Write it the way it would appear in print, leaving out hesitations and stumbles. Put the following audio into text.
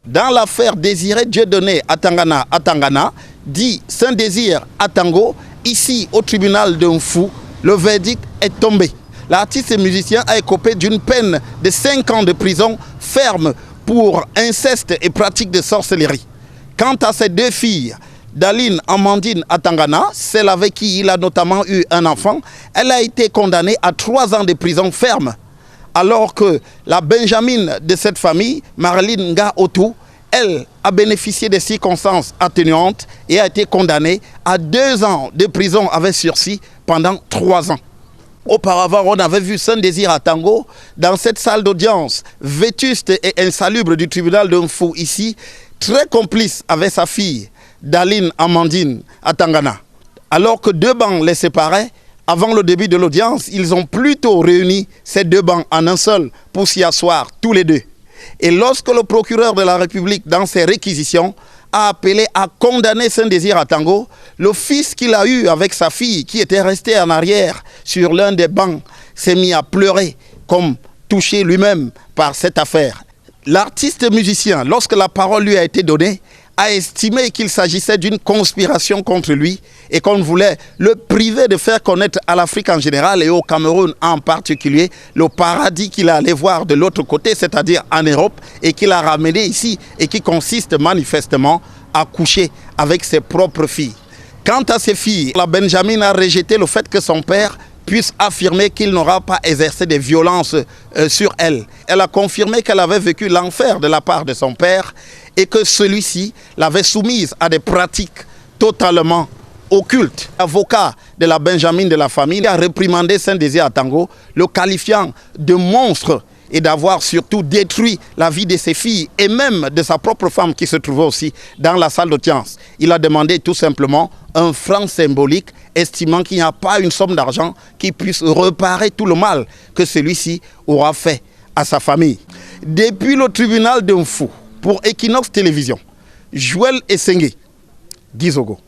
Dans l'affaire Désiré Dieudonné Atangana, dit Saint-Désir Atango, ici au tribunal de Mfou, le verdict est tombé. L'artiste et musicien a écopé d'une peine de 5 ans de prison ferme pour inceste et pratique de sorcellerie. Quant à ses 2 filles, Daline Amandine Atangana, celle avec qui il a notamment eu un enfant, elle a été condamnée à 3 ans de prison ferme. Alors que la Benjamine de cette famille, Marilyn Nga Otou, elle a bénéficié des circonstances atténuantes et a été condamnée à 2 ans de prison avec sursis pendant 3 ans. Auparavant, on avait vu Saint-Désir Atango dans cette salle d'audience vétuste et insalubre du tribunal de Mfou ici, très complice avec sa fille, Daline Amandine Atangana. Alors que 2 bancs les séparaient, avant le début de l'audience, ils ont plutôt réuni ces 2 bancs en un seul pour s'y asseoir tous les 2. Et lorsque le procureur de la République, dans ses réquisitions, a appelé à condamner Saint-Désir Atango, le fils qu'il a eu avec sa fille, qui était resté en arrière sur l'un des bancs, s'est mis à pleurer, comme touché lui-même par cette affaire. L'artiste musicien, lorsque la parole lui a été donnée, a estimé qu'il s'agissait d'une conspiration contre lui et qu'on voulait le priver de faire connaître à l'Afrique en général et au Cameroun en particulier le paradis qu'il allait voir de l'autre côté, c'est-à-dire en Europe, et qu'il a ramené ici et qui consiste manifestement à coucher avec ses propres filles. Quant à ses filles, la Benjamin a rejeté le fait que son père puisse affirmer qu'il n'aura pas exercé des violences sur elle. Elle a confirmé qu'elle avait vécu l'enfer de la part de son père et que celui-ci l'avait soumise à des pratiques totalement occultes. L'avocat de la Benjamin de la famille a réprimandé Saint-Désir Atango, le qualifiant de monstre et d'avoir surtout détruit la vie de ses filles et même de sa propre femme qui se trouvait aussi dans la salle d'audience. Il a demandé tout simplement un franc symbolique, estimant qu'il n'y a pas une somme d'argent qui puisse réparer tout le mal que celui-ci aura fait à sa famille. Depuis le tribunal de Mfou, pour Equinox Télévision, Joël Essengue, Gizogo.